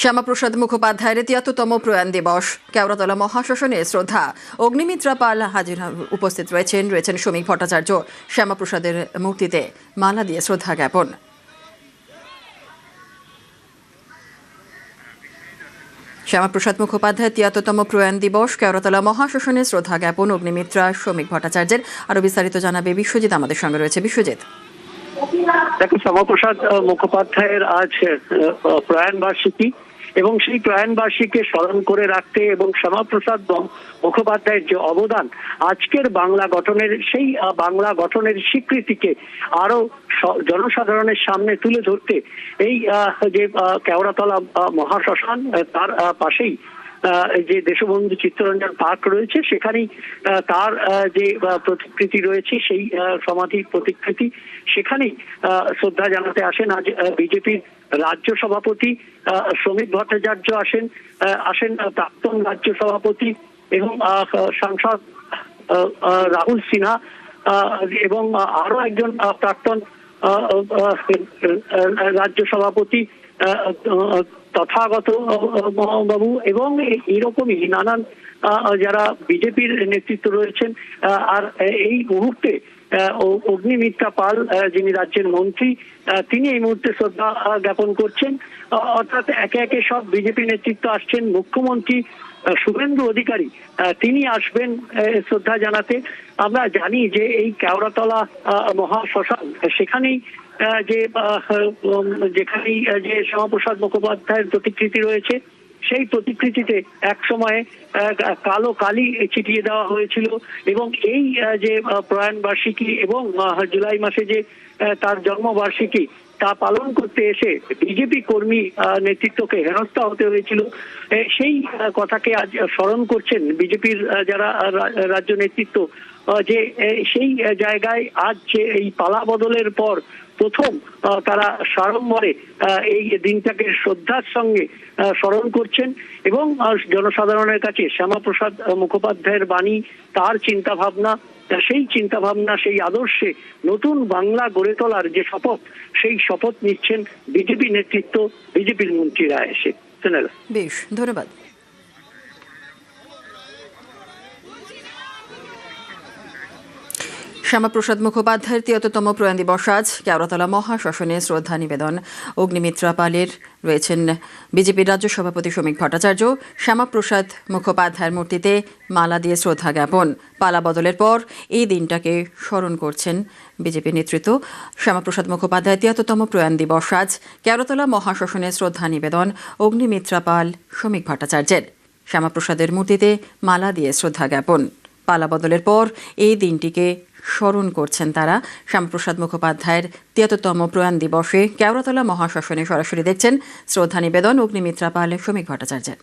শ্যামাপ্রসাদ মুখোপাধ্যায়ের ৭৩তম প্রয়াণ দিবস। কেওড়াতলা মহাশ্মশানে শ্রদ্ধা। অগ্নিমিত্রা পাল হাজির উপস্থিত রয়েছেন শ্রমিক ভট্টাচার্য। শ্যামাপ্রসাদের মূর্তিতে মালা দিয়ে শ্রদ্ধা জ্ঞাপন। শ্যামাপ্রসাদ মুখোপাধ্যায়ের ৭৩তম প্রয়াণ দিবস। কেওড়াতলা মহাশ্মশানে শ্রদ্ধা জ্ঞাপন অগ্নিমিত্রা শ্রমিক ভট্টাচার্যের। আরো বিস্তারিত জানাবে বিশ্বজিৎ আমাদের সঙ্গে রয়েছে। বিশ্বজিৎ, দেখো, শ্যামাপ্রসাদ মুখোপাধ্যায়ের আজ প্রয়াণ বার্ষিকী এবং সেই প্রয়াণ বার্ষিকীকে স্মরণ করে রাখতে এবং শ্যামাপ্রসাদ মুখোপাধ্যায়ের যে অবদান আজকের বাংলা গঠনের, সেই বাংলা গঠনের স্বীকৃতিকে আরো জনসাধারণের সামনে তুলে ধরতে এই যে কেওড়াতলা মহাশ্মশান, তার পাশেই যে দেশবন্ধু চিত্তরঞ্জন পার্ক রয়েছে, সেখানেই তার যে প্রতিকৃতি রয়েছে, সেই সমাধি প্রতিকৃতি, সেখানেই শ্রদ্ধা জানাতে আসেন আজ বিজেপির রাজ্য সভাপতি শ্রমিক ভট্টাচার্য, আসেন প্রাক্তন রাজ্য সভাপতি এবং সাংসদ রাহুল সিনহা এবং আরো একজন প্রাক্তন রাজ্য সভাপতি তথাগত বাবু এবং এরকমই নানান যারা বিজেপির নেতৃত্ব রয়েছেন। আর এই মুহূর্তে অগ্নিমিত্রা পাল, যিনি রাজ্যের মন্ত্রী, তিনি এই মুহূর্তে শ্রদ্ধা জ্ঞাপন করছেন। অর্থাৎ একে একে সব বিজেপি নেতৃত্ব আসছেন। মুখ্যমন্ত্রী শুভেন্দু অধিকারী তিনি আসবেন শ্রদ্ধা জানাতে। আমরা জানি যে এই কেওড়াতলা মহাশ্মশান, সেখানেই যেখানেই যে শ্যামাপ্রসাদ মুখোপাধ্যায়ের প্রতিকৃতি রয়েছে, সেই প্রতিকৃতিতে এক সময়ে কালো কালি ছিটিয়ে দেওয়া হয়েছিল এবং এই যে প্রয়াণ বার্ষিকী এবং জুলাই মাসে যে তার জন্মবার্ষিকী, তা পালন করতে এসে বিজেপি কর্মী নেতৃত্বকে হেনস্থা হতে হয়েছিল। সেই কথাকে আজ স্মরণ করছেন বিজেপির যারা রাজ্য নেতৃত্ব, যে সেই জায়গায় আজ যে এই পালা বদলের পর প্রথম তারা সাড়ম্বরে এই দিনটাকে শ্রদ্ধার সঙ্গে স্মরণ করছেন এবং জনসাধারণের কাছে শ্যামাপ্রসাদ মুখোপাধ্যায়ের বাণী, তার চিন্তা ভাবনা, সেই চিন্তা ভাবনা, সেই আদর্শে নতুন বাংলা গড়ে তোলার যে শপথ, সেই শপথ নিচ্ছেন বিজেপি নেতৃত্ব, বিজেপির মন্ত্রীরা এসে। বেশ, ধন্যবাদ। শ্যামাপ্রসাদ মুখোপাধ্যায়ের ৭৩তম প্রয়াণ দিবস আজ। কেওড়াতলা মহাশ্মশানে শ্রদ্ধা নিবেদন। অগ্নিমিত্রা পালের রয়েছেন বিজেপির রাজ্য সভাপতি শ্রমিক ভট্টাচার্য। শ্যামাপ্রসাদ মুখোপাধ্যায়ের মূর্তিতে মালা দিয়ে শ্রদ্ধা জ্ঞাপন। পালা বদলের পর এই দিনটাকে স্মরণ করছেন বিজেপি নেতৃত্ব। শ্যামাপ্রসাদ মুখোপাধ্যায়ের ৭৩তম প্রয়াণ দিবস আজ। কেওড়াতলা মহাশ্মশানে শ্রদ্ধা নিবেদন অগ্নিমিত্রা পাল শ্রমিক ভট্টাচার্যের। শ্যামাপ্রসাদের মূর্তিতে মালা দিয়ে শ্রদ্ধা জ্ঞাপন। পালা বদলের পর এই দিনটিকে স্মরণ করছেন তারা। শ্যামাপ্রসাদ মুখোপাধ্যায়ের ৭৩তম প্রয়াণ দিবসে কেওড়াতলা মহাশ্মশানে সরাসরি দেখছেন শ্রদ্ধা নিবেদন অগ্নিমিত্রা পাল শ্রমিক ভট্টাচার্যের।